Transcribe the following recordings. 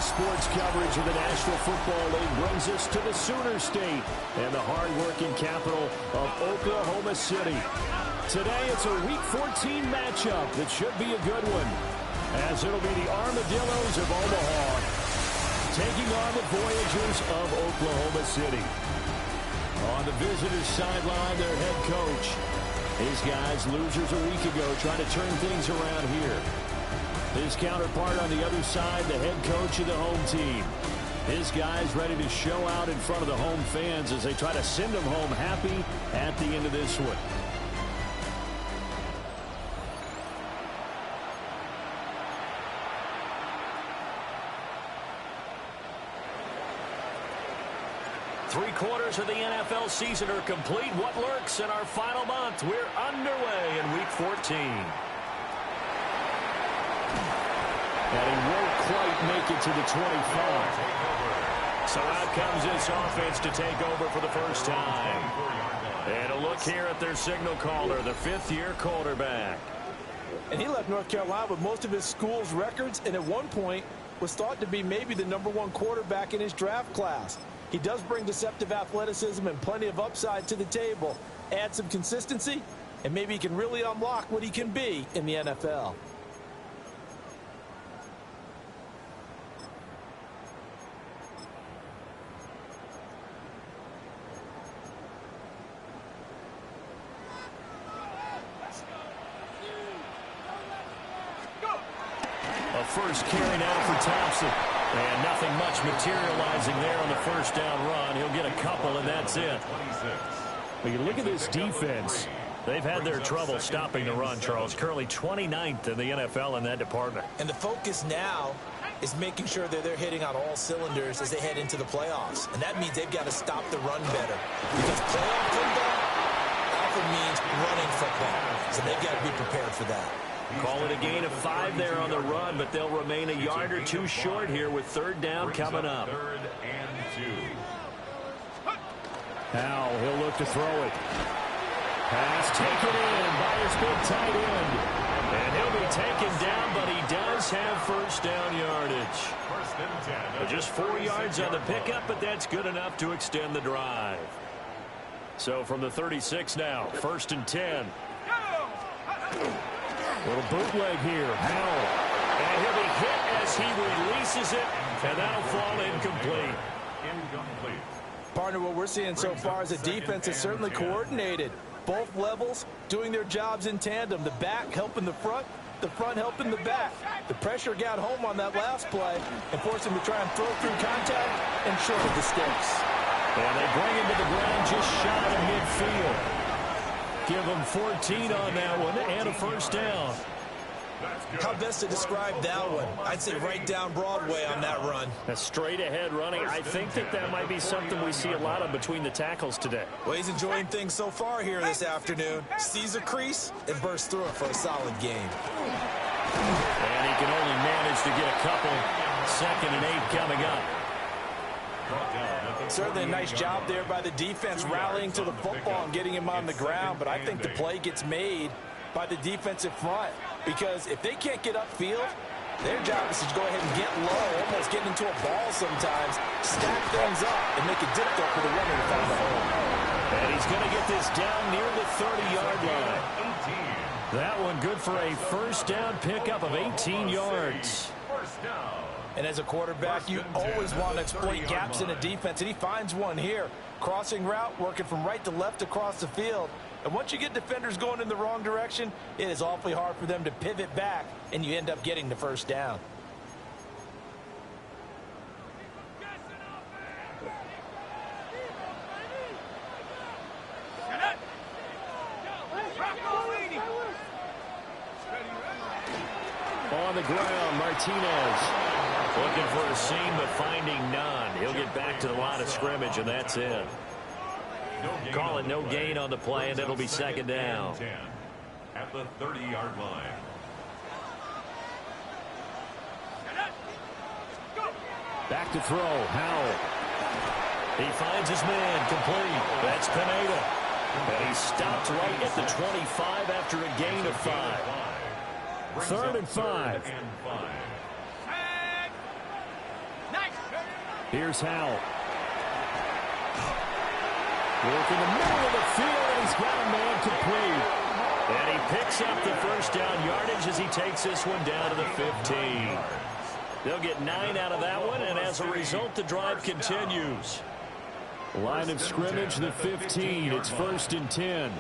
Today's sports coverage of the National Football League brings us to the Sooner State and the hard-working capital of Oklahoma City. Today, it's a Week 14 matchup that should be a good one, as it'll be the Armadillos of Omaha taking on the Voyagers of Oklahoma City. On the visitors' sideline, their head coach. His guys, losers a week ago, trying to turn things around here. His counterpart on the other side, the head coach of the home team. His guys ready to show out in front of the home fans as they try to send them home happy at the end of this one. Three-quarters of the NFL season are complete. What lurks in our final month? We're underway in Week 14. And he won't quite make it to the 25. So out comes this offense to take over for the first time. And a look here at their signal caller, the fifth-year quarterback. And he left North Carolina with most of his school's records, and at one point was thought to be maybe the #1 quarterback in his draft class. He does bring deceptive athleticism and plenty of upside to the table. Add some consistency, and maybe he can really unlock what he can be in the NFL. A first carry now for Thompson. And nothing much materializing there on the first down run. He'll get a couple, and that's it. But you look at this defense. They've had their trouble stopping the run, Charles. Currently 29th in the NFL in that department. And the focus now is making sure that they're hitting on all cylinders as they head into the playoffs. And that means they've got to stop the run better. Because playoff football often means running football. So they've got to be prepared for that. Call it a gain of 5 there on the run, but they'll remain a yard or two short here with third down coming up. Third and 2. Now he'll look to throw it. Pass taken in by his big tight end. And he'll be taken down, but he does have first down yardage. First and 10. Just 4 yards on the pickup, but that's good enough to extend the drive. So from the 36 now, first and 10. Little bootleg here. Howell. And he'll be hit as he releases it, and that'll fall incomplete. Incomplete. Partner, what we're seeing so far is the defense is certainly coordinated. Both levels doing their jobs in tandem. The back helping the front helping the back. The pressure got home on that last play and forced him to try and throw through contact and short of the sticks. And they bring him to the ground just shy of midfield. Give him 14 on that one and a first down. How best to describe that one? I'd say right down Broadway on that run. A straight-ahead running. I think that might be something we see a lot of between the tackles today. Well, he's enjoying things so far here this afternoon. Sees a crease and bursts through it for a solid game. And he can only manage to get a couple. 2nd and 8 coming up. Certainly a nice job there by the defense rallying to the football and getting him on the ground, but I think the play gets made by the defensive front because if they can't get upfield, their job is to go ahead and get low, almost get into a ball sometimes, stack things up, and make it difficult for the runner to find the hole. And he's going to get this down near the 30-yard line. That one good for a first down pickup of 18 yards. First down. And as a quarterback, you always want to exploit gaps in a defense, and he finds one here. Crossing route, working from right to left across the field. And once you get defenders going in the wrong direction, it is awfully hard for them to pivot back, and you end up getting the first down. On the ground, Martinez. Looking for a seam, but finding none. He'll get back to the line of scrimmage, and that's it. Call it no gain on the play, and it'll be second down. At the 30-yard line. Back to throw. Howell. He finds his man complete. That's Pineda. And he stopped right at the 25 after a gain of 5. 3rd and 5. Here's Howell. Work in the middle of the field, and he's got a man complete. And he picks up the first down yardage as he takes this one down to the 15. They'll get 9 out of that one, and as a result, the drive continues. Line of scrimmage, the 15. It's 1st and 10.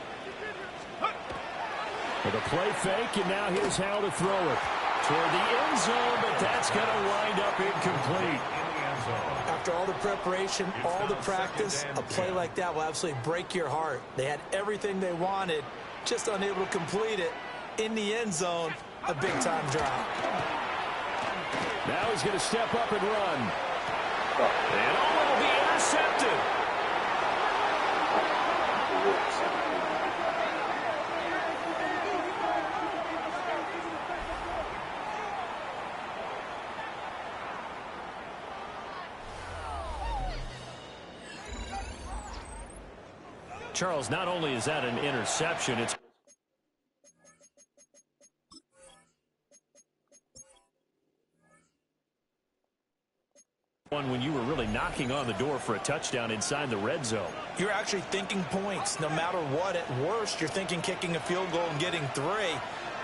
With a play fake, and now here's Howell to throw it. Toward the end zone, but that's going to wind up incomplete. After all the preparation, all the practice, a play like that will absolutely break your heart. They had everything they wanted, just unable to complete it. In the end zone, a big-time drop. Now he's going to step up and run. And all will be intercepted. Charles, not only is that an interception, it's one when you were really knocking on the door for a touchdown inside the red zone. You're actually thinking points. No matter what, at worst, you're thinking kicking a field goal and getting 3.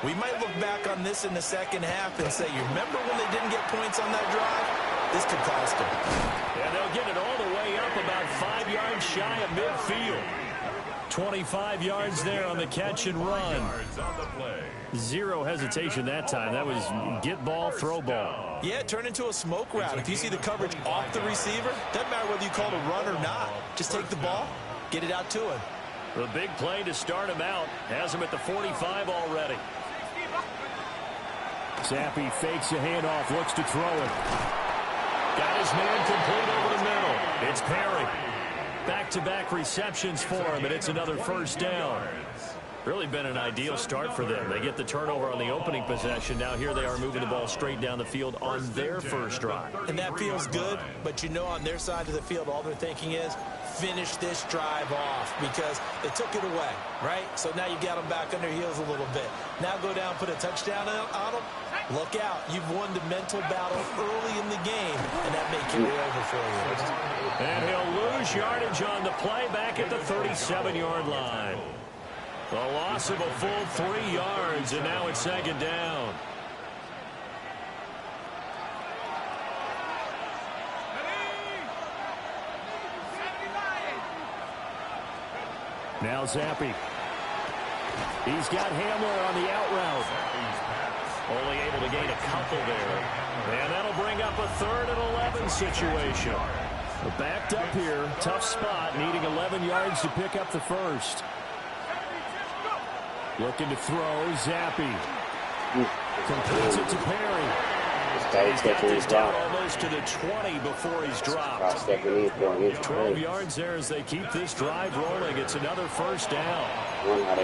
We might look back on this in the second half and say, you remember when they didn't get points on that drive? This could cost them. And they'll get it all the way up about 5 yards shy of midfield. 25 yards there on the catch and run. Zero hesitation that time. That was get ball, throw ball. Yeah, it turned into a smoke route. If you see the coverage off the receiver, doesn't matter whether you call it a run or not. Just take the ball, get it out to him. The big play to start him out. Has him at the 45 already. Zappi fakes a handoff, looks to throw it. Got his man complete over the middle. It's Perry. Back-to-back receptions for him, and it's another first down. Really been an ideal start for them. They get the turnover on the opening possession. Now here they are moving the ball straight down the field on their first drive. And that feels good, but you know on their side of the field, all they're thinking is finish this drive off because they took it away, right? So now you got them back on their heels a little bit. Now go down, put a touchdown on them. Look out. You've won the mental battle early in the game, and that may carry over for you. And he'll lose yardage on the play back at the 37-yard line. A loss of a full 3 yards, and now it's second down. Now Zappi. He's got Hamler on the out route. Only able to gain a couple there. And that'll bring up a 3rd and 11 situation. Backed up here, tough spot, needing 11 yards to pick up the first. Looking to throw, Zappi. Completes it to Perry. He's got this down almost to the 20 before he's dropped. 12 yards there as they keep this drive rolling. It's another first down.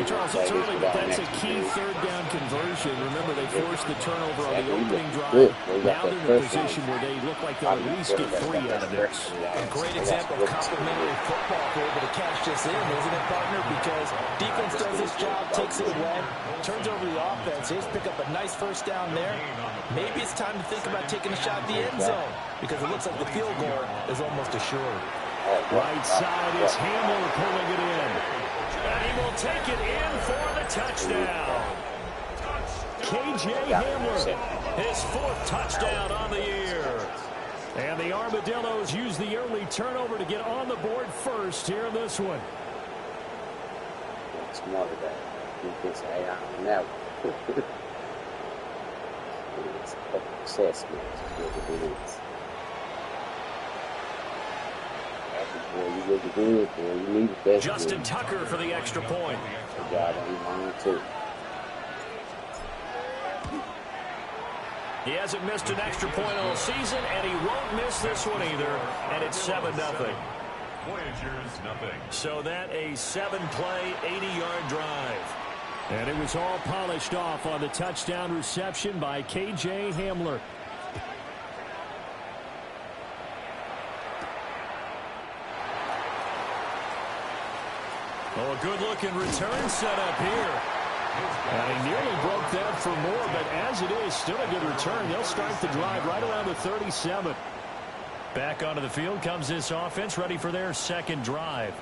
Charles, it's early, but that's a key third down conversion. Remember, they forced the turnover on the opening drive. Now they're in a position where they look like they'll at least get 3 out of this. A great example of complementary football for able to cash this in, isn't it, partner? Because defense does this job, takes it away, turns over the offense. Here's pick up a nice first down there. Maybe it's time to think about taking a shot at the end zone because it looks like the field goal is almost assured. Right side is Hamler pulling it in. And he will take it in for the touchdown. K.J. Hamler, his 4th touchdown on the year. And the Armadillos use the early turnover to get on the board first here in this one. Justin Tucker for the extra point. He hasn't missed an extra point all season, and he won't miss this one either. And it's 7-0. So that a 7-play, 80-yard drive. And it was all polished off on the touchdown reception by K.J. Hamler. Oh, a good-looking return set up here. And he nearly broke that for more, but as it is, still a good return. They'll start the drive right around the 37. Back onto the field comes this offense, ready for their second drive.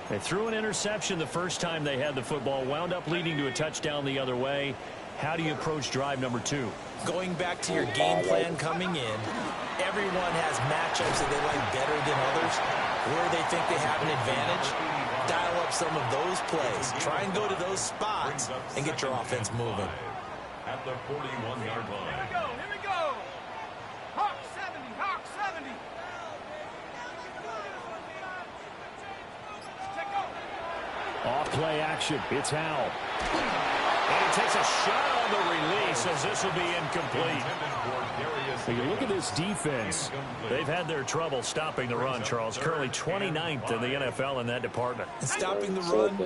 They threw an interception the first time they had the football, wound up leading to a touchdown the other way. How do you approach drive number 2? Going back to your game plan coming in, everyone has matchups that they like better than others. Where they think they have an advantage, dial up some of those plays. Try and go to those spots and get your offense moving. At the 41-yard line. Here we go. Hawk 70, Hawk 70. Off play action. It's Howell. And he takes a shot on the release as this will be incomplete. When you look at this defense, they've had their trouble stopping the run, Charles. Currently 29th in the NFL in that department. And stopping the run,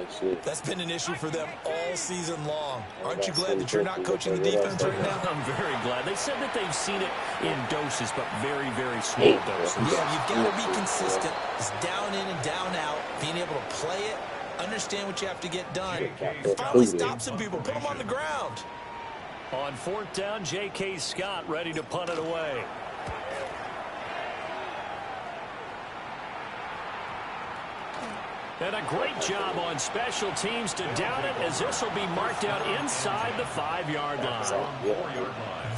that's been an issue for them all season long. Aren't you glad that you're not coaching the defense right now? I'm very glad. They said that they've seen it in doses, but very, very small doses. Yeah, you've got to be consistent. It's down in and down out. Being able to play it, understand what you have to get done. Finally stop some people. Put them on the ground. On 4th down, J.K. Scott ready to punt it away. And a great job on special teams to down it, as this will be marked out inside the 5-yard line.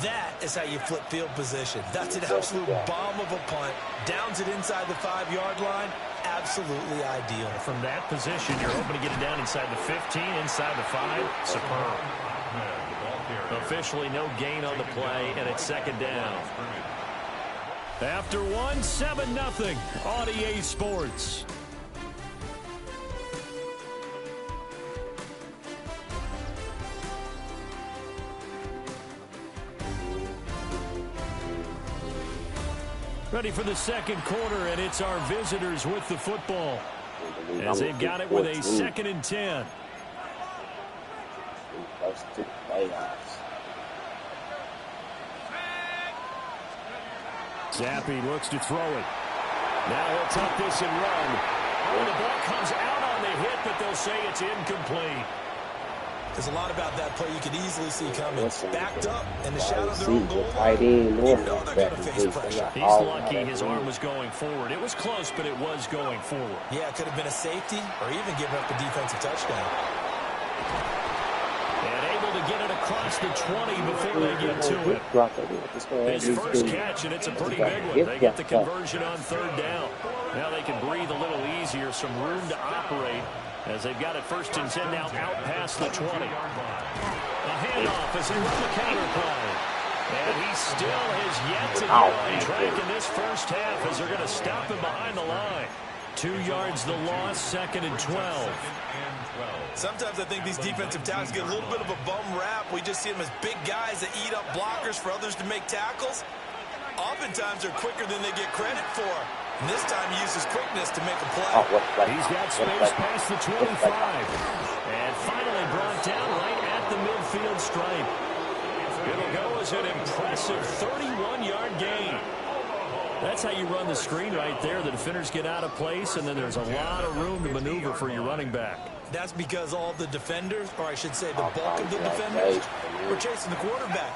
That is how you flip field position. That's an absolute bomb of a punt. Downs it inside the 5-yard line. Absolutely ideal. From that position, you're hoping to get it down inside the 15, inside the 5. Superb. Officially no gain on the play, and it's second down. After one, 7-0 on EA Sports. Ready for the second quarter, and it's our visitors with the football, as they've got it with a 2nd and 10. Zappi looks to throw it. Now he'll tuck this and run. Oh, the ball comes out on the hit, but they'll say it's incomplete. There's a lot about that play you could easily see coming. Backed up in the shadow of their own goal. You know they're going to face pressure. He's lucky his arm was going forward. It was close, but it was going forward. Yeah, it could have been a safety or even giving up a defensive touchdown. And able to get it across the 20 before they get to it. His first catch, and it's a pretty big one. They get the conversion on 3rd down. Now they can breathe a little easier, some room to operate, as they've got it 1st and 10 now out past the 20. A handoff as they run the counter play. And he still has yet to get on track in this first half, as they're going to stop him behind the line. 2 yards the loss, 2nd and 12. Sometimes I think these defensive tackles get a little bit of a bum rap. We just see them as big guys that eat up blockers for others to make tackles. Oftentimes they're quicker than they get credit for. And this time he uses quickness to make a play. He's got space past the 25. And finally brought down right at the midfield stripe. It'll go as an impressive 31-yard gain. That's how you run the screen right there. The defenders get out of place, and then there's a lot of room to maneuver for your running back. That's because all the defenders, or I should say the bulk of the defenders, were chasing the quarterback.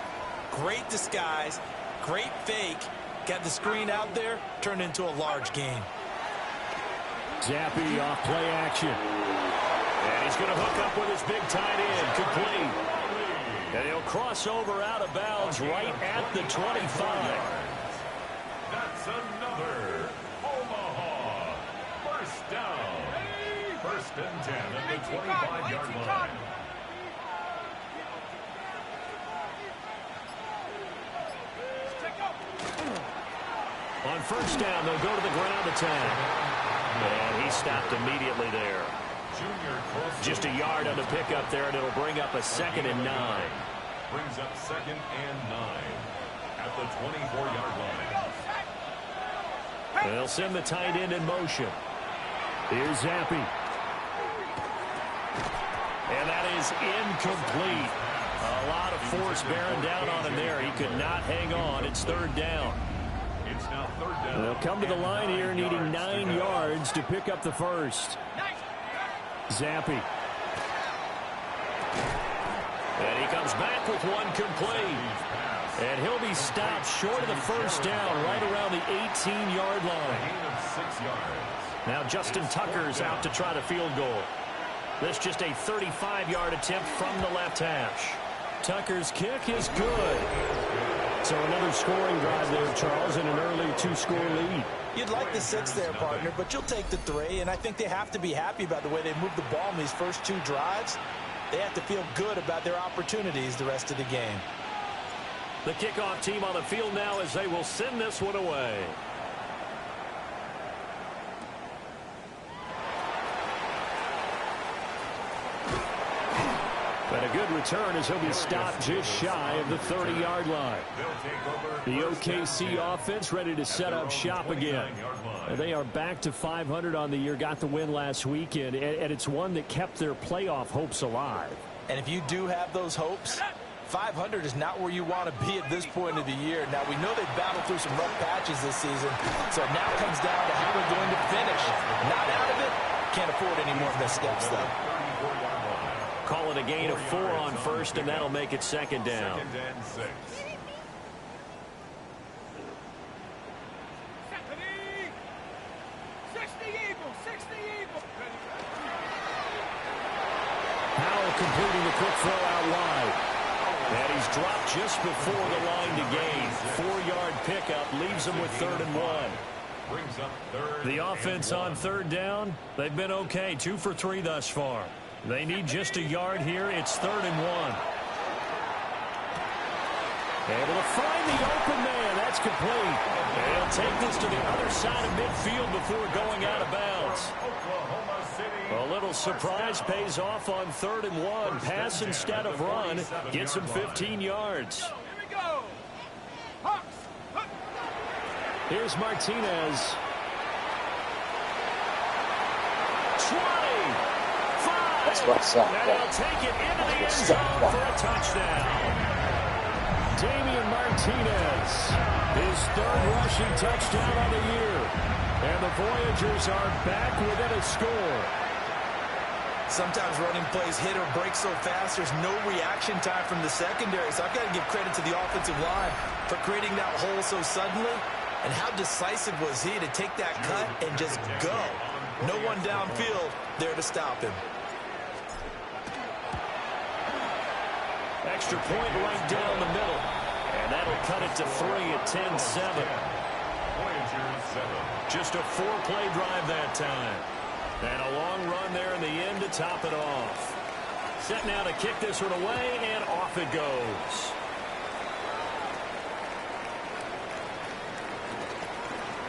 Great disguise, great fake. Got the screen out there, turned into a large gain. Zappi off play action. And he's going to hook up with his big tight end, complete. And he'll cross over out of bounds right at the 25. That's another Omaha first down. 1st and 10 at the 25-yard line. On 1st down, they'll go to the ground attack. And he stopped immediately there. Just a yard on the pickup there, and it'll bring up a 2nd and 9. Brings up 2nd and 9 at the 24-yard line. They'll send the tight end in motion. Here's Zappi. And that is incomplete. A lot of force bearing down on him there. He could not hang on. It's 3rd down. It's now 3rd down. They'll come to the line here, needing 9 yards to pick up the first. Zappi. And he comes back with one complete. And he'll be stopped short of the first down right around the 18-yard line. Gain of 6 yards. Now Justin Tucker's out to try to field goal. This just a 35-yard attempt from the left hash. Tucker's kick is good. So another scoring drive there, Charles, and an early 2-score lead. You'd like the 6 there, partner, but you'll take the 3, and I think they have to be happy about the way they moved the ball in these first 2 drives. They have to feel good about their opportunities the rest of the game. The kickoff team on the field now as they will send this one away. But a good return as he'll be stopped just shy of the 30-yard line. The OKC offense ready to set up shop again. They are back to 500 on the year, got the win last weekend, and it's one that kept their playoff hopes alive. And if you do have those hopes, 500 is not where you want to be at this point of the year. Now, we know they've battled through some rough patches this season, so it now comes down to how they're going to finish. Not out of it. Can't afford any more missteps, though. Call it a gain of 4 on first, and that'll make it second down. Second and 6. Powell completing the quick throw out wide. And he's dropped just before the line to gain. 4-yard pickup leaves him with 3rd and 1. Brings up 3rd. The offense on 3rd down, they've been okay. 2 for 3 thus far. They need just a yard here. It's 3rd and 1. Able to find the open man. That's complete. They'll take this to the other side of midfield before going out of bounds. Oklahoma City. A little surprise pays off on 3rd and 1. Pass instead of run. Gets him 15 yards. Here we go. Hawks. Here's Martinez. 20. That's what's up. And he'll take it into the end zone for a touchdown. Damian Martinez, his 3rd rushing touchdown on the year. And the Voyagers are back within a score. Sometimes running plays hit or break so fast, there's no reaction time from the secondary. So I've got to give credit to the offensive line for creating that hole so suddenly. And how decisive was he to take that cut and just go? No one downfield there to stop him. Extra point right down the middle. And that'll cut it to 3 at 10-7. Voyagers 7. Just a 4-play drive that time. And a long run there in the end to top it off. Set now to kick this one away, and off it goes.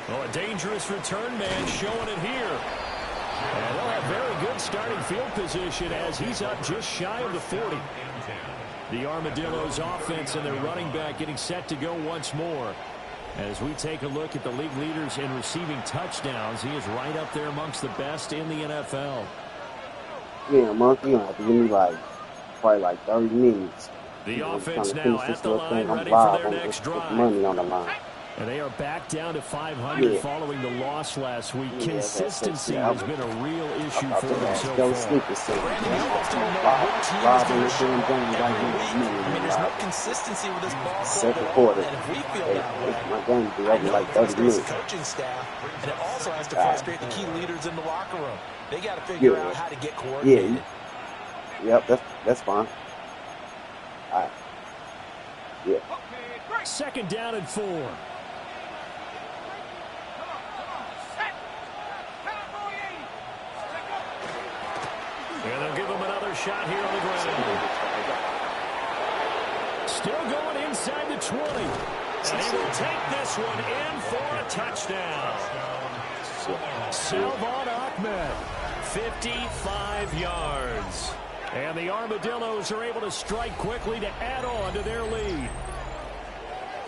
Well, a dangerous return man showing it here. And they'll have very good starting field position as he's up just shy of the 40. The Armadillos offense and their running back getting set to go once more. As we take a look at the league leaders in receiving touchdowns, he is right up there amongst the best in the NFL. Yeah, Monkey, you don't have to give me probably 30 minutes. The offense now at the line, ready for their next drive. Money on the line. And they are back down to 500 following the loss last week. Consistency has been a real issue for them so far. There's no consistency with this ball. Second quarter. And if we feel that way, my game will be over like 30 minutes. the coaching staff, and it also has to frustrate the key leaders in the locker room. They got to figure out how to get coordinated. Yep, that's fine. All right. Yeah. 2nd down and 4. And they'll give him another shot here on the ground. Still going inside the 20. And he will take this one in for a touchdown. Salvon Ahmed, 55 yards. And the Armadillos are able to strike quickly to add on to their lead.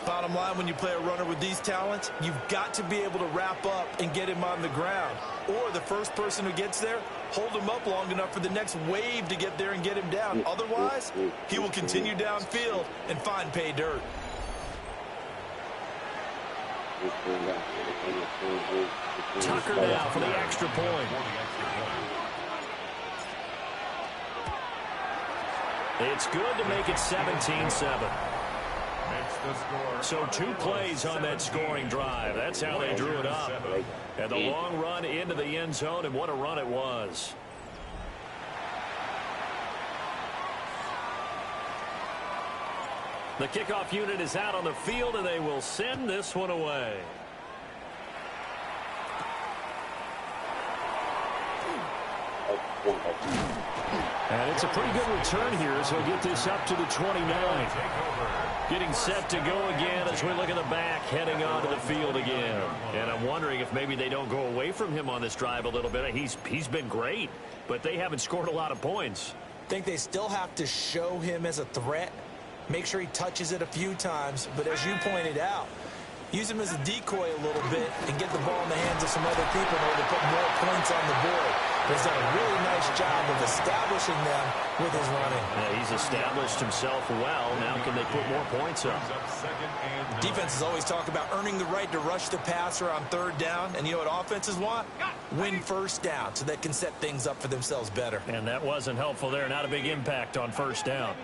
Bottom line, when you play a runner with these talents, you've got to be able to wrap up and get him on the ground. Or the first person who gets there, hold him up long enough for the next wave to get there and get him down. Otherwise, he will continue downfield and find pay dirt. Tucker now for the extra point. It's good to make it 17-7. So 2 plays on that scoring drive. That's how they drew it up. And the long run into the end zone, and what a run it was. The kickoff unit is out on the field, and they will send this one away. And it's a pretty good return here as he'll get this up to the 29. Getting set to go again as we look at the back, heading onto the field again. And I'm wondering if maybe they don't go away from him on this drive a little bit. He's been great, but they haven't scored a lot of points. I think they still have to show him as a threat. Make sure he touches it a few times. But as you pointed out, use him as a decoy a little bit and get the ball in the hands of some other people in order to put more points on the board. He's done a really nice job of establishing them with his running. Yeah, he's established himself well. Now can they put more points up? Defenses always talk about earning the right to rush the passer on 3rd down. And you know what offenses want? Win 1st down so they can set things up for themselves better. And that wasn't helpful there. Not a big impact on 1st down.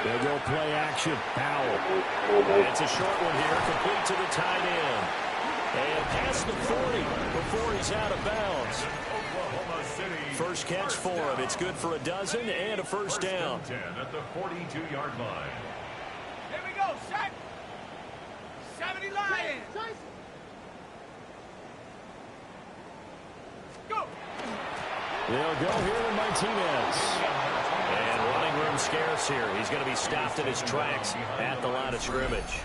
They'll go play action. Powell. It's a short one here, complete to the tight end. And past the 40 before he's out of bounds. First catch for him. It's good for a dozen and a 1st down. At the 42-yard line. Here we go, set. 70 Lions. Go. They'll go here to Martinez. And running room scarce here. He's going to be stopped in his tracks at the line of scrimmage.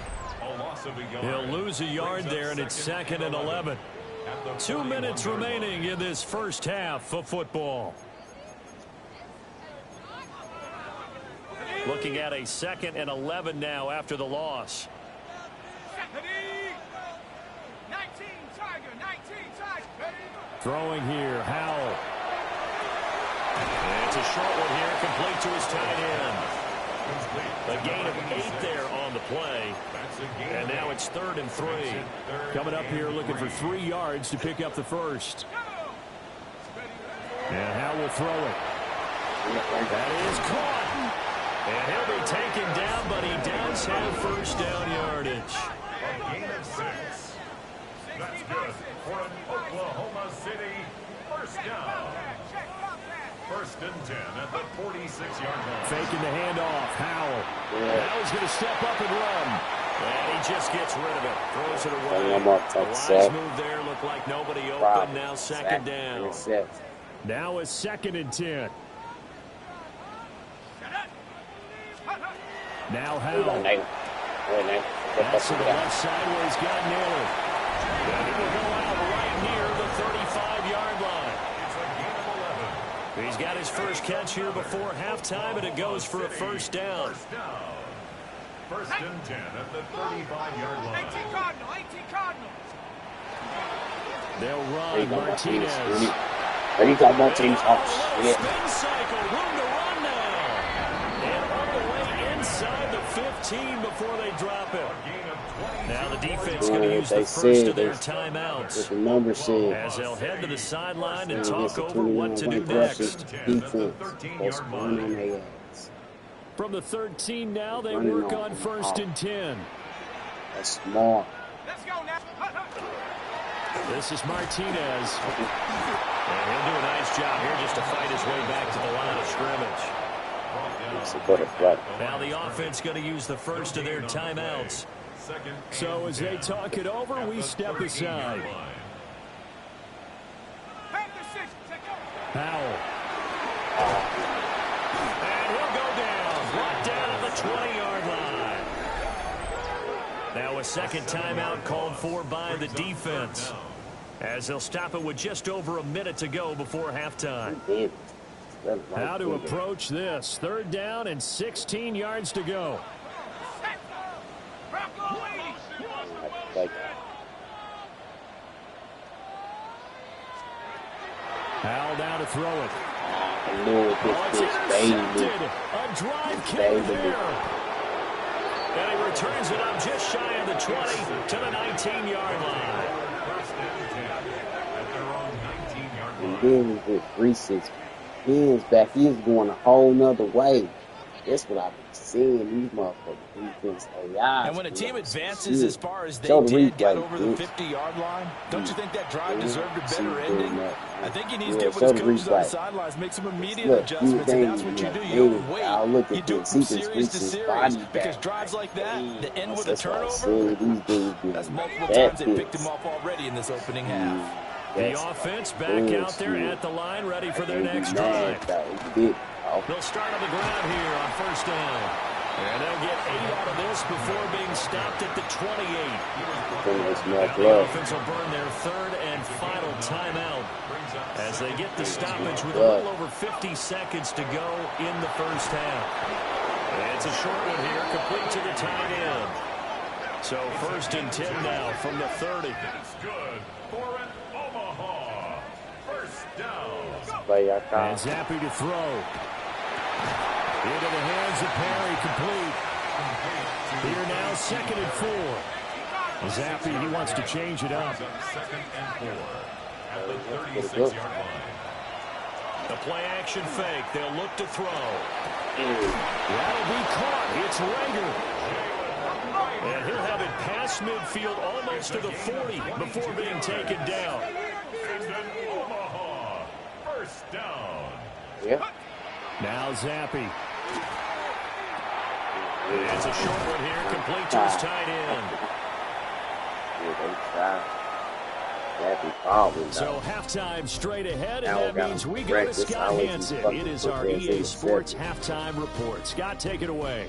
He'll lose a yard there, and it's 2nd and 11. 2 minutes remaining in this first half of football. Looking at a 2nd and 11 now after the loss. 19 Tiger, 19 Tiger. Throwing here, Howell. And it's a short one here, complete to his tight end. A gain of 8 there on the play. And now it's 3rd and 3. Coming up here looking for 3 yards to pick up the first. And Howell will throw it. That is caught. And he'll be taken down, but he does have 1st down yardage. A gain of 6. That's good for an Oklahoma City 1st down. 1st and 10 at the 46-yard line. Faking the handoff. Howell. Now he's going to step up and run. And he just gets rid of it. Throws it away. Wise move there. Looked like nobody open. Now 2nd down. Now a 2nd and 10. Now Howell. That's to the left side where he's got Naylor. And he will go out right near the 35-yard line. It's a gain of 11. He's got his first catch here before halftime, and it goes for a 1st down. 1st and 10 at the 35-yard line. 18 Cardinal, 18 Cardinal. They'll run Martinez. There you go, Martinez. Spin cycle, room to run now. And all the way inside the 15 before they drop it. Now the defense going to use the first of their timelouts. The number said. As they'll head to the sideline and talk over what to do next. Defense. From the 13 now, they work on 1st and 10. That's smart. Let's go now. This is Martinez. And he'll do a nice job here just to fight his way back to the line of scrimmage. Now the offense going to use the first of their timeouts. So as they talk it over, we step aside. Powell. And he'll go down. Brought down at the 20-yard line. Now a 2nd timeout called for by the defense. As they'll stop it with just over a minute to go before halftime. How to approach this. 3rd down and 16 yards to go. Howell down to throw it. It's intercepted. A drive kick there. And he returns it up just shy of the 20 to the 19-yard line. And then with Reece's hands back. He's going a whole nother way. That's what I've been seeing. These motherfuckers defense AI. And when a team advances as far as they did, got over the 50-yard line, don't you think that drive deserved a better ending? I think he needs to get with his coaches on the sidelines, make some immediate adjustments, and that's what you do. You don't wait. You do it from series to series, because drives like that end with a turnover, that's multiple times they picked him off already in this opening half. The offense back out there at the line, ready for their next drive. They'll start on the ground here on first down. And they'll get 8 out of this before being stopped at the 28. The offense will burn their third and final timeout as they get the stoppage with a little over 50 seconds to go in the first half. And it's a short one here, complete to the tight end. So first and 10 now from the 30. It's good for an Omaha. First down. And Zappy to throw. Into the hands of Perry, complete. Here now, 2nd and 4. Zappy, he wants to change it up. 2nd and 4 at the 36-yard line. The play action fake. They'll look to throw. That'll be caught. It's Rager. And he'll have it past midfield almost to the 40 before being taken down. And an Omaha. First down. Yeah. Now Zappy. It's a short one here, complete to his tight end. So halftime straight ahead, and that means we go to Scott Hansen. It is our EA Sports halftime report. Scott, take it away.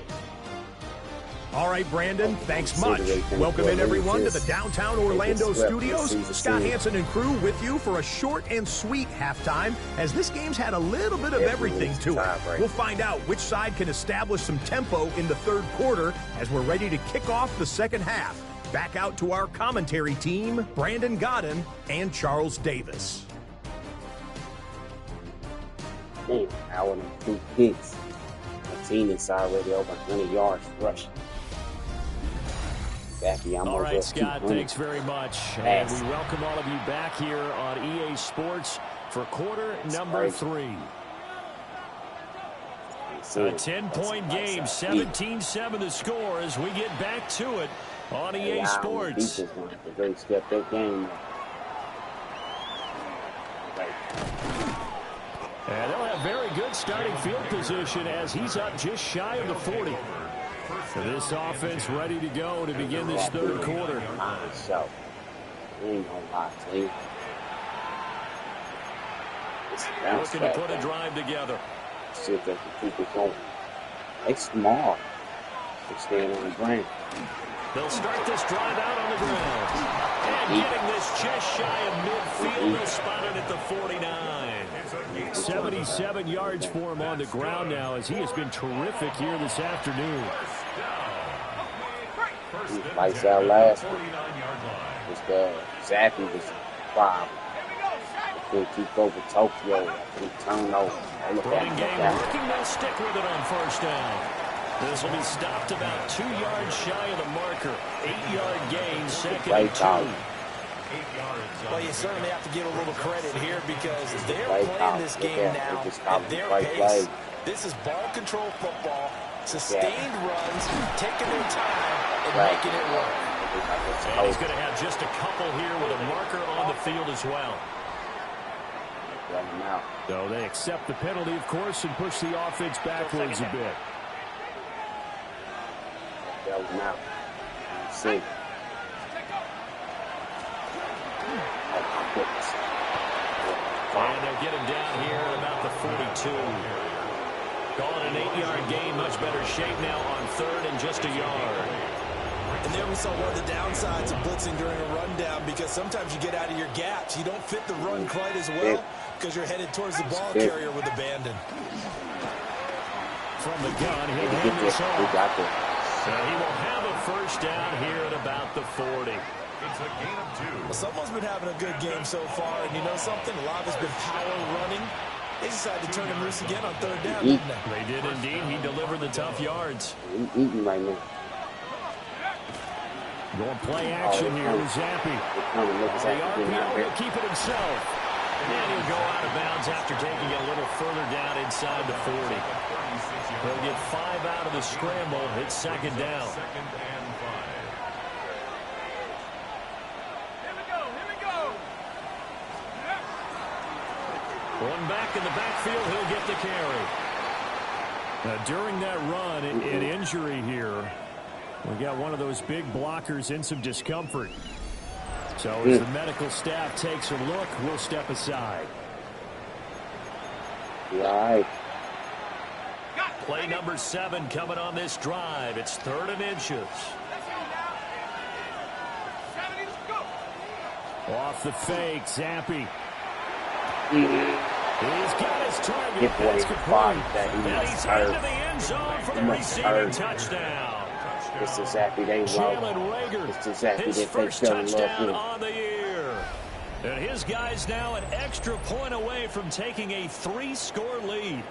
All right, Brandon, thanks much. Welcome in, everyone, to the downtown Orlando studios. Scott Hansen and crew with you for a short and sweet halftime, as this game's had a little bit of everything to it. We'll find out which side can establish some tempo in the third quarter as we're ready to kick off the second half. Back out to our commentary team, Brandon Godden and Charles Davis. Man, hour and 2 kicks. My team is already over 100 yards rushing. All right, Scott, thanks very much. And we welcome all of you back here on EA Sports for quarter number 3. A 10-point game, 17-7 the score as we get back to it on EA Sports. They stepped that game. And they'll have very good starting field position as he's up just shy of the 40. So this offense ready to go to begin this third quarter. Looking to put a drive together. See if they can keep it going. They smart. They stand on the ground. They'll start this drive out on the ground. And getting this just shy of midfield. They'll spot it at the 49. 77 yards for him on the ground now as he has been terrific here this afternoon. Lights out last one. It's the Zappy was the problem. They keep over Tokyo. They turn over. Running game working. They'll stick with it on first down. This will be stopped about 2 yards shy of the marker. 8-yard gain, 2nd and 2. Well, you certainly have to give a little credit here because they're playing this game now at their pace. This is ball control football, sustained runs, taking their time and making it work. And he's going to have just a couple here with a marker on the field as well. So they accept the penalty, of course, and push the offense backwards a bit. That was now. See. And they'll get him down here at about the 42. Calling an 8-yard gain, much better shape now on third and just a yard. And there we saw one of the downsides of blitzing during a rundown because sometimes you get out of your gaps. You don't fit the run quite as well because you're headed towards the ball carrier with abandon. From the gun, he'll hand this off. So he will have a first down here at about the 40. It's a gain of 2. Well, someone's been having a good game so far, and you know something? A lot has been power running. They decided to turn him loose again on third down, didn't they? They did indeed. He delivered the tough yards. He's eating right now. Going play action here with Zappy. The RPO will keep it himself. And he'll go out of bounds after taking it a little further down inside the 40. He'll get 5 out of the scramble. It's second down. One back in the backfield, he'll get the carry. During that run, an injury here. We got one of those big blockers in some discomfort. So as the medical staff takes a look, we'll step aside. Right. Play number 7 coming on this drive. It's 3rd and inches. Off the fake, Zappy. He's got his target. That's complete. And he's into the end zone for the receiving touchdown. It's exactly they Jalen Rager, it's exactly his that first they fell in love touchdown with. on the year. And his guy's now an extra point away from taking a 3-score lead.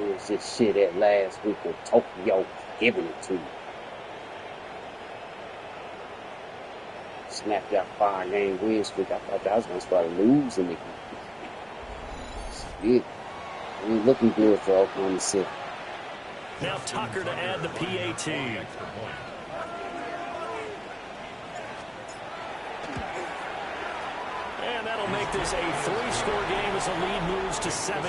It was this shit at last week in Tokyo giving it to you. Snapped out 5-game win streak. I thought I was going to start losing again. It ain't looking good for Oklahoma City. Now Tucker to add the PAT. And that'll make this a 3-score game as the lead moves to 17.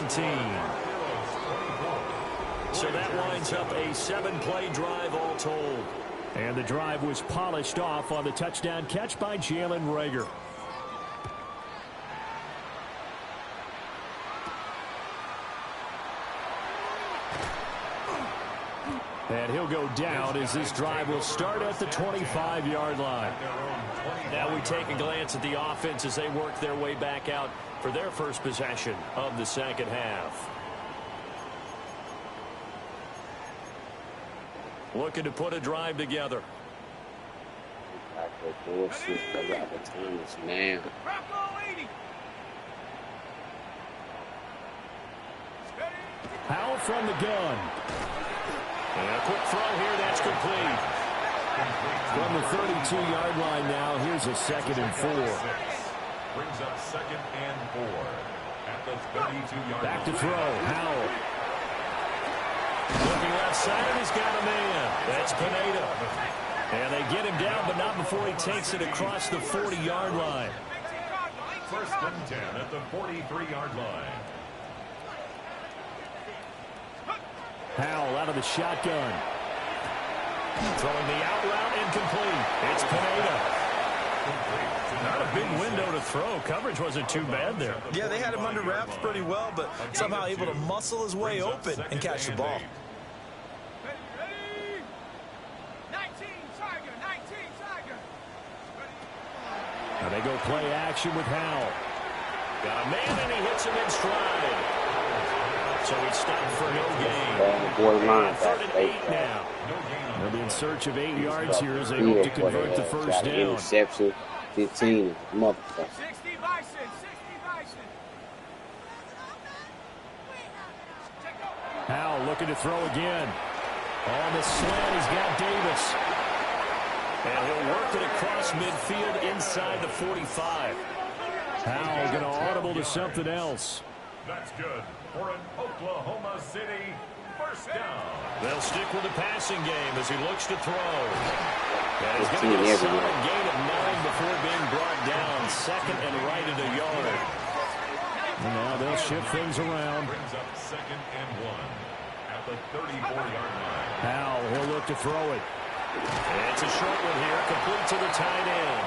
So that winds up a 7-play drive all told. And the drive was polished off on the touchdown catch by Jalen Rager. And he'll go down as this drive will start at the 25-yard line. Now we take a glance at the offense as they work their way back out for their first possession of the second half. Looking to put a drive together. Howell from the gun. And a quick throw here, that's complete. From the 32-yard line now, here's a 2nd and 4. Brings up 2nd and 4 at the 32-yard line. Back to throw, Howell. Looking left side, and he's got a man. That's Pineda. And they get him down, but not before he takes it across the 40-yard line. 1st and 10 at the 43-yard line. Howell out of the shotgun. Throwing the out route incomplete. It's Pineda. Not a big window to throw. Coverage wasn't too bad there. Yeah, they had him under wraps pretty well, but somehow able to muscle his way open and catch the ball. Now they go play action with Howell. Got a man, and he hits him in stride. So he stopped for no gain. 3rd and 8 now. They'll be in search of 8 yards here as they hope to convert the first down. Interception, 15, motherfucker. 60 Bison, 60 Bison. Howell looking to throw again. On the slant, he's got Davis. And he'll work it across midfield inside the 45. Howell going to audible to something else. That's good for an Oklahoma City first down. They'll stick with the passing game as he looks to throw. And he's going to get a solid gain of 9 before being brought down. 2nd and right at a yard. And now they'll shift things around. Brings up 2nd and 1 at the 34-yard line. Howell, he'll look to throw it. And it's a short one here, complete to the tight end.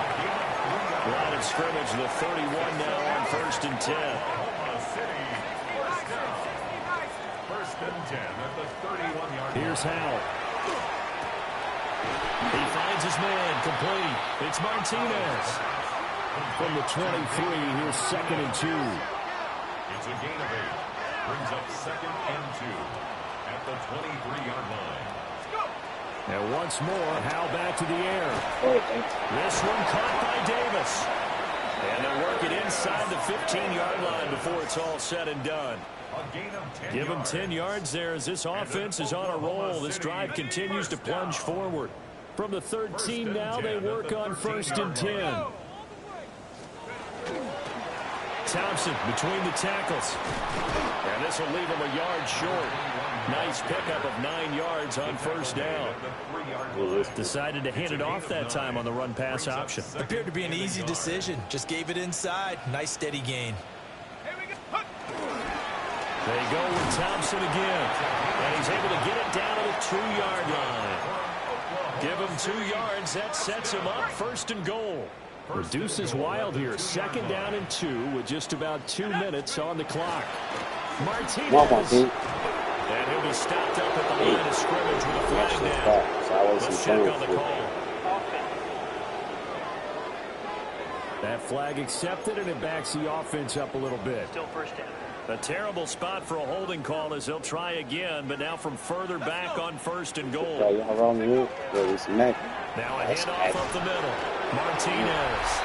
Line of scrimmage, the 31 now on 1st and 10. Oklahoma City first down. 1st and 10 at the 31-yard line. Here's Howell. He finds his man, complete. It's Martinez. From the 23, here's 2nd and 2. It's a gain of 8. Brings up 2nd and 2 at the 23-yard line. And once more, Howell back to the air. This one caught by Davis. And they'll work it inside the 15-yard line before it's all said and done. A gain of 10 Give them yards. 10 yards there as this offense is on a roll. This drive continues to plunge forward. From the 13 now, they work on 1st and 10. Thompson between the tackles. And this will leave him a yard short. Nice pickup of 9 yards on first down. Decided to hand it off that time on the run-pass option. Appeared to be an easy decision. Just gave it inside. Nice steady gain. They go with Thompson again. And he's able to get it down to the 2-yard line. Give him 2 yards. That sets him up first and goal. Reduces Wild here. 2nd down and 2 with just about 2 minutes on the clock. Martinez. And he'll be stopped up at the line of scrimmage with a flag down. Let's check on the call. That flag accepted, and it backs the offense up a little bit. Still first down. A terrible spot for a holding call as they'll try again, but now from further back on first and goal. Now a handoff up the middle. Martinez.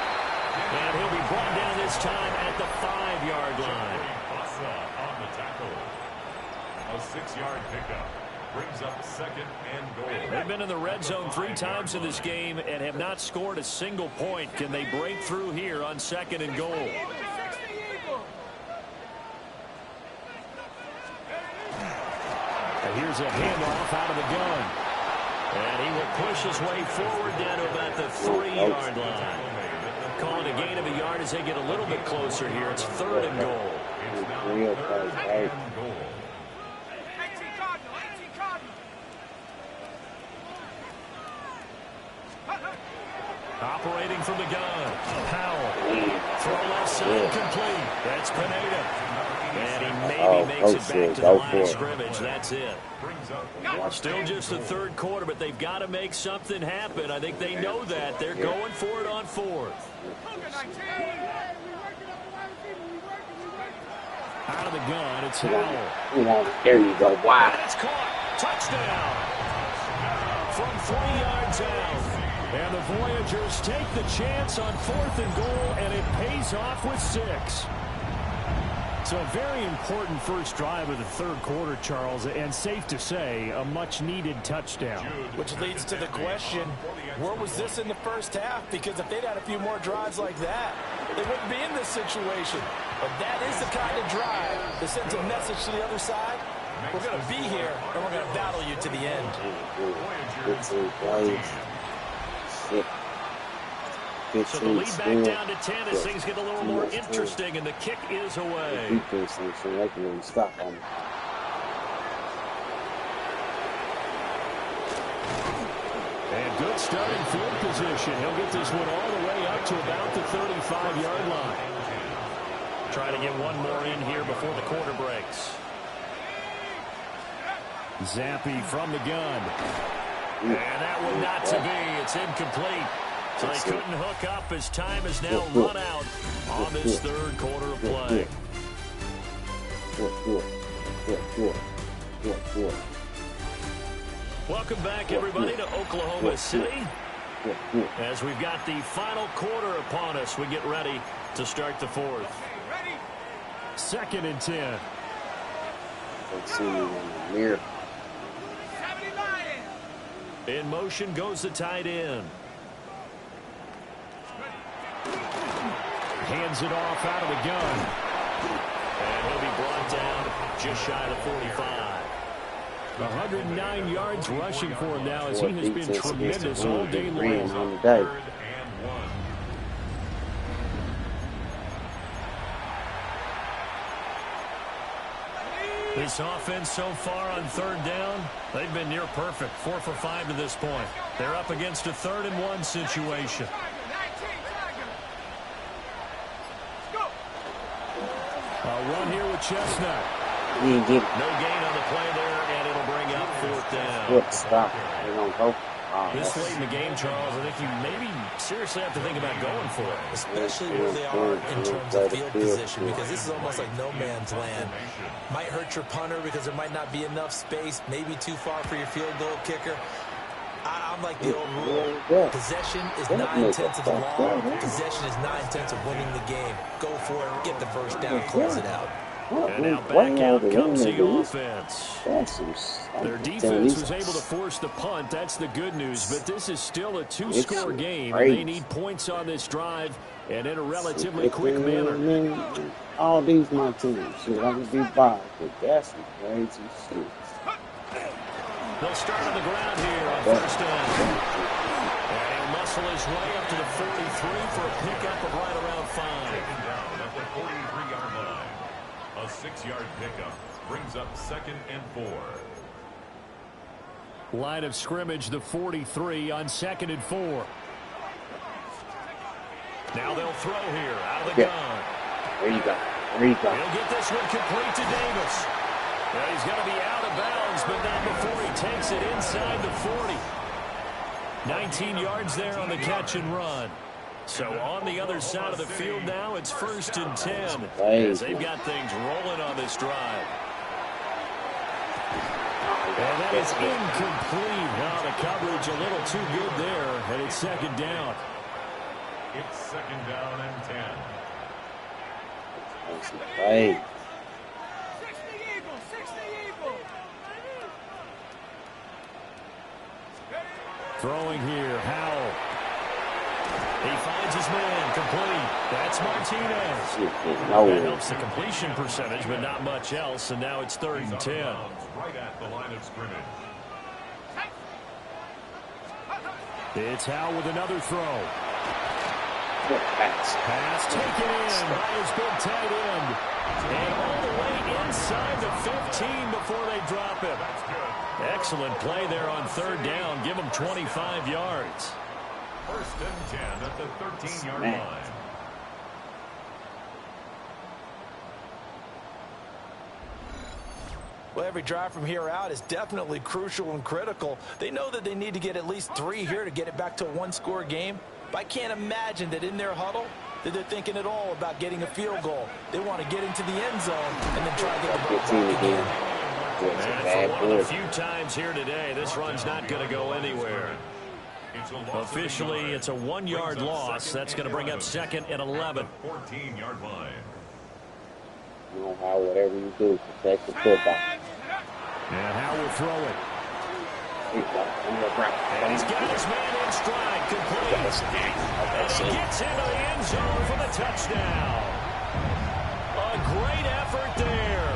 And he'll be brought down this time at the 5-yard line. On the tackle. A 6-yard pickup. Brings up 2nd and goal. They've been in the red zone 3 times in this game and have not scored a single point. Can they break through here on 2nd and goal? And here's a handoff out of the gun. And he will push his way forward down to about the 3-yard line. Calling a gain of a yard as they get a little bit closer here. It's 3rd and goal. It's now 3rd and goal. Operating from the gun. Powell. Throw left side complete. That's Pineda. And he maybe makes it back to the line of scrimmage. That's it. Still just the 3rd quarter, but they've got to make something happen. I think they know that. They're going for it on 4th. Out of the gun, it's Howell. There you go. Wow. And it's caught. Touchdown. From 3 yards out. And the Voyagers take the chance on 4th and goal, and it pays off with 6. So a very important first drive of the 3rd quarter, Charles, and safe to say, a much-needed touchdown. Which leads to the question, where was this in the first half? Because if they'd had a few more drives like that, they wouldn't be in this situation. But that is the kind of drive that sends a message to the other side. We're going to be here, and we're going to battle you to the end. So the lead back down to 10 as things get a little more interesting, and the kick is away. And good starting field position. He'll get this one all the way up to about the 35-yard line. Try to get one more in here before the quarter breaks. Zappi from the gun. And that one not to be. It's incomplete. So they couldn't hook up as time is now run out on this 3rd quarter of play. Welcome back, everybody, to Oklahoma City. As we've got the final quarter upon us, we get ready to start the 4th. 2nd and 10. Let's see in the mirror. In motion goes the tight end. Hands it off out of the gun. And he'll be brought down just shy of 45. 109 yards rushing for him now as he has been tremendous all day long. This offense so far on 3rd down, they've been near perfect. 4 for 5 to this point. They're up against a 3rd and 1 situation. A run here with Chestnut. No gain on the play there, and it'll bring up 4th down. Good stop. They don't go. This late in the game, Charles, I think you maybe seriously have to think about going for it. Especially where they are in terms of field position, because this is almost like no man's land. Might hurt your punter because there might not be enough space, maybe too far for your field goal kicker. I'm like the old rule. Possession is 9/10 of the law. Possession is 9/10 of winning the game. Go for it, get the first down, close it out. And now back out comes the offense. Their defense was able to force the punt. That's the good news. But this is still a 2-score game. And they need points on this drive and in a relatively quick manner. All these my teams. Shit, I can be biased, but that's some crazy shit. They'll start on the ground here on first down. And he'll muscle his way up to the 43 for a pickup of right around 5. Taken down at the 43-yard line. A 6-yard pickup brings up 2nd and 4. Line of scrimmage, the 43 on 2nd and 4. Now they'll throw here out of the gun. There you go. There you go. He'll get this one complete to Davis. Well, he's going to be out of bounds, but not before he takes it inside the 40. 19 yards there on the catch and run. So on the other side of the field now, it's 1st and 10 as they've got things rolling on this drive. And that is incomplete. Now the coverage a little too good there, and it's 2nd down. It's 2nd down and 10. Hey. Throwing here, Howell. He finds his man, complete. That's Martinez. That helps the completion percentage, but not much else, and now it's 3rd and 10. Right at the line of scrimmage. It's Howell with another throw. Pass taken in by his big tight end. And all the way inside the 15 before they drop him. Excellent play there on 3rd down. Give him 25 yards. 1st and 10 at the 13-yard line. Well, every drive from here out is definitely crucial and critical. They know that they need to get at least 3 here to get it back to a 1-score game. But I can't imagine that in their huddle that they're thinking at all about getting a field goal. They want to get into the end zone and then try to get the ball back again. And for one of the few times here today, this run's not going to go anywhere. Officially, it's a 1-yard loss. That's going to bring up 2nd and 11. 14-yard line. You know how whatever you do, protect the football. And how will throw it. And he's got his man in stride, complete. And he gets into the end zone for the touchdown. A great effort there.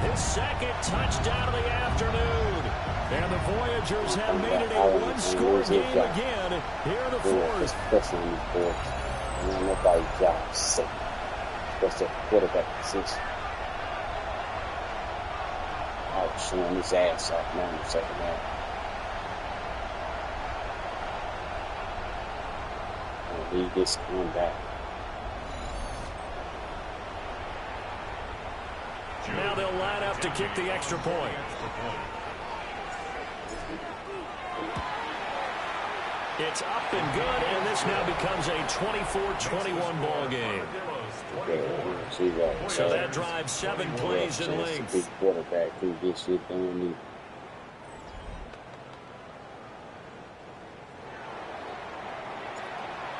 His 2nd touchdown of the afternoon. And the Voyagers have made it a 1-score game again here in the 4th. Especially in the 4th. Man, nobody's job is safe. Especially at the quarterback position. I was showing his ass off now in the 2nd half. Need this one back. Now they'll line up to kick the extra point. It's up and good, and this now becomes a 24-21 ball game. So that drives 7 plays in length. Big quarterback who gets shit done.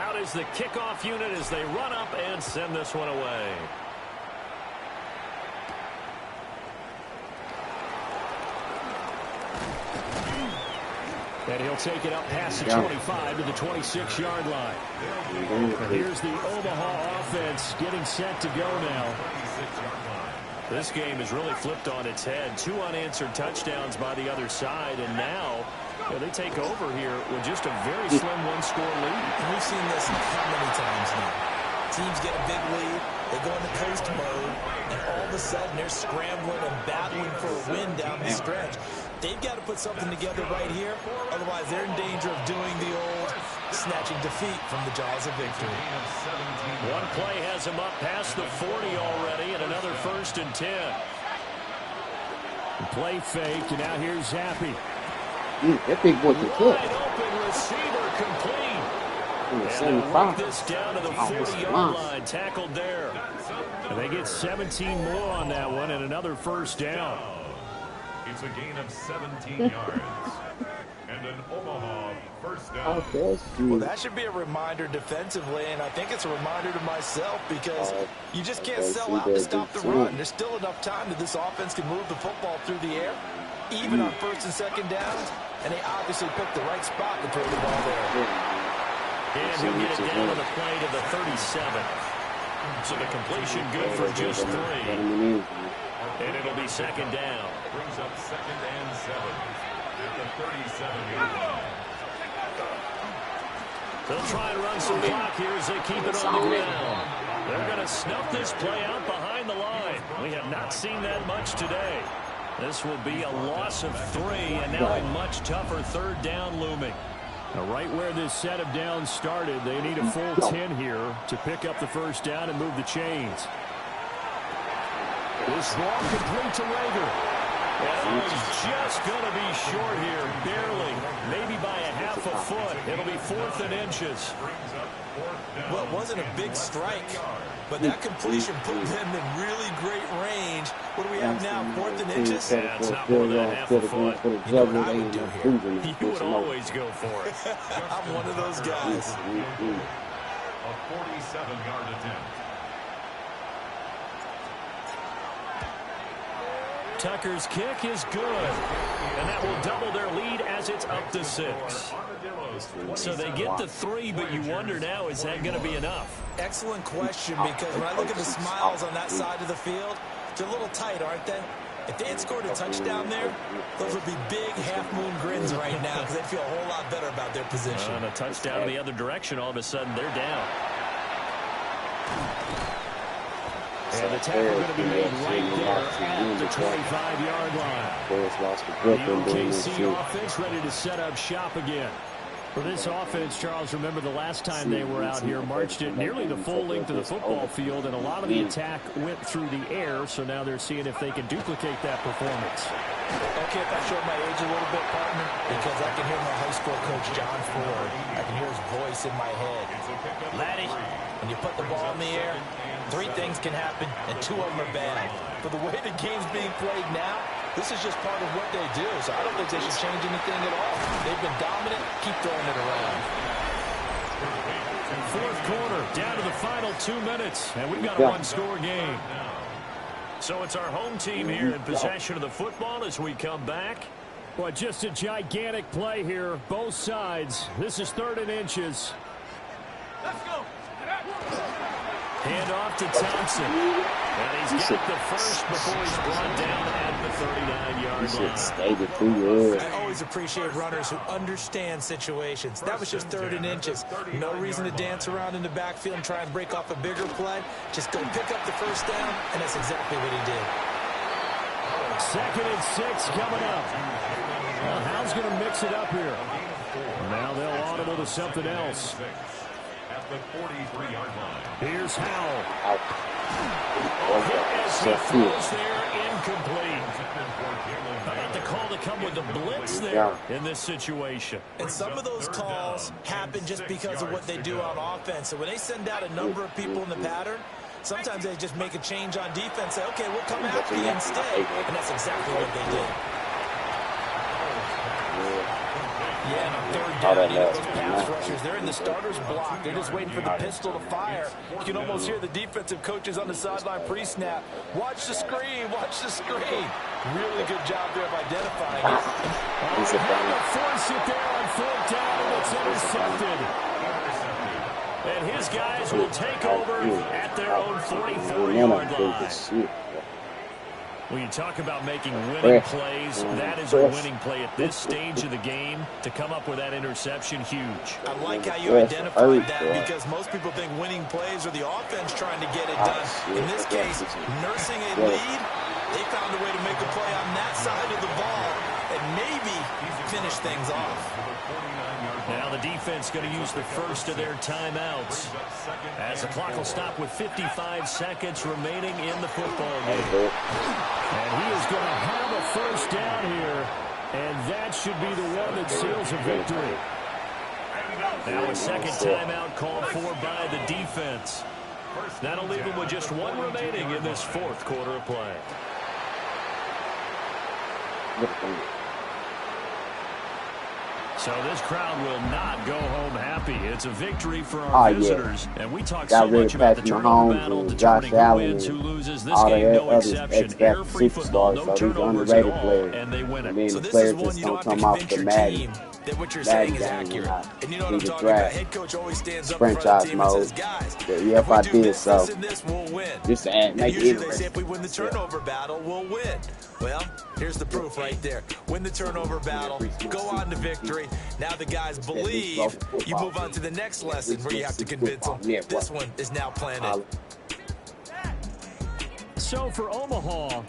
Out is the kickoff unit as they run up and send this one away. And he'll take it up past the 25 to the 26-yard line. And here's the Omaha offense getting set to go now. This game has really flipped on its head. 2 unanswered touchdowns by the other side, and now they take over here with just a very slim 1-score lead. And we've seen this how many times now? Teams get a big lead, they go into coast mode, and all of a sudden they're scrambling and battling for a win down the stretch. They've got to put something together right here, otherwise they're in danger of doing the old snatching defeat from the jaws of victory. One play has him up past the 40 already, and another 1st and 10. Play fake, and now here's Zappy. That big boy can cook. Wide open receiver complete. And they'll work this down to the 40-yard line, tackled there. And they get 17 more on that one, and another 1st down. It's a gain of 17 yards. And an Omaha 1st down. Well, that should be a reminder defensively, and I think it's a reminder to myself because you just can't sell out to stop the run. There's still enough time that this offense can move the football through the air, even on 1st and 2nd downs, and they obviously picked the right spot to throw the ball there. And he'll get it down to the play to the 37. So the completion good for just 3. And it'll be second down. Brings up 2nd and 7 at the 37-yard line. They'll try and run some clock here as they keep it on the ground. They're going to snuff this play out behind the line. We have not seen that much today. This will be a loss of 3, and now a much tougher 3rd down looming. Now, right where this set of downs started, they need a full 10 here to pick up the 1st down and move the chains. This ball complete to Rager. And he's just going to be short here, barely, maybe by a half a foot. It'll be 4th and inches. Well, it wasn't a big strike, but that completion put them in really great range. What do we have now, 4th and inches? Yeah, it's not more than a half a foot. You know what I would do here? You would always go for it. I'm one of those guys. A 47-yard attempt. Tucker's kick is good, and that will double their lead as it's up to 6. So they get the 3, but you wonder now, is that going to be enough? Excellent question, because when I look at the smiles on that side of the field, they're a little tight, aren't they? If they had scored a touchdown there, those would be big half-moon grins right now because they'd feel a whole lot better about their position. And a touchdown in the other direction, all of a sudden they're down. And the tackle going to be made right there at the 25-yard line. The OKC offense ready to set up shop again. For this offense, Charles, remember the last time they were out here, marched it nearly the full length of the football field, and a lot of the attack went through the air, so now they're seeing if they can duplicate that performance. Okay, if I show my age a little bit, partner, because I can hear my high school coach, John Ford. I can hear his voice in my head. Laddie, when you put the ball in the air, 3 things can happen, and 2 of them are bad. For the way the game's being played now, this is just part of what they do, so I don't think they should change anything at all. They've been dominant. Keep throwing it around. 4th quarter, down to the final 2 minutes, and we've got a 1-score game. So it's our home team here in possession of the football as we come back. Well, just a gigantic play here, both sides. This is 3rd and inches. Let's go. Hand off to Thompson. And he's got the first before he's brought down at the 39-yard line. I always appreciate runners who understand situations. That was just 3rd and inches. No reason to dance around in the backfield and try and break off a bigger play. Just go pick up the 1st down, and that's exactly what he did. 2nd and 6 coming up. Well, Hal's going to mix it up here. Now they'll audible to something else. At the 43-yard line. Here's Howell. As he throws there, incomplete. How about the call to come with the blitz there in this situation? And some of those calls happen just because of what they do on offense. So when they send out a number of people in the pattern, sometimes they just make a change on defense, say, okay, we'll come after you and stay. And that's exactly what they did. Yeah, and on 3rd down, you know, those pass rushers, they're in the starter's block. They're just waiting for the pistol to fire. You can almost hear the defensive coaches on the sideline pre-snap. Watch the screen, watch the screen. Really good job there of identifying it. Force it there on 4th down, and it's intercepted. And his guys will take over at their own 44-yard line. When you talk about making winning plays, that is a winning play at this stage of the game. To come up with that interception, huge. I like how you identified that, because most people think winning plays are the offense trying to get it done. In this case, nursing a lead, they found a way to make a play on that side of the ball and maybe finish things off. Now the defense going to use the first of their timeouts, as the clock will stop with 55 seconds remaining in the football game. And he is going to have a 1st down here, and that should be the one that seals a victory. Now a 2nd timeout called for by the defense. That'll leave them with just 1 remaining in this 4th quarter of play. So this crowd will not go home happy. It's a victory for our visitors. And we talk so much about the turnover battle, determining who wins, who loses. This game, no exception. Air-free football, no turnovers at all, and they win it. So this is one you don't have to convince your team that what you're saying is accurate. And you know what I'm talking about? Head coach always stands up in front of the team and says, guys, if I did so, this, we'll win. Just to add, make usually they say if we win the turnover battle, we'll win. Well, here's the proof right there. Win the turnover battle, go on to victory. Now the guys believe. You move on to the next lesson where you have to convince them this one is now planted. So for Omaha,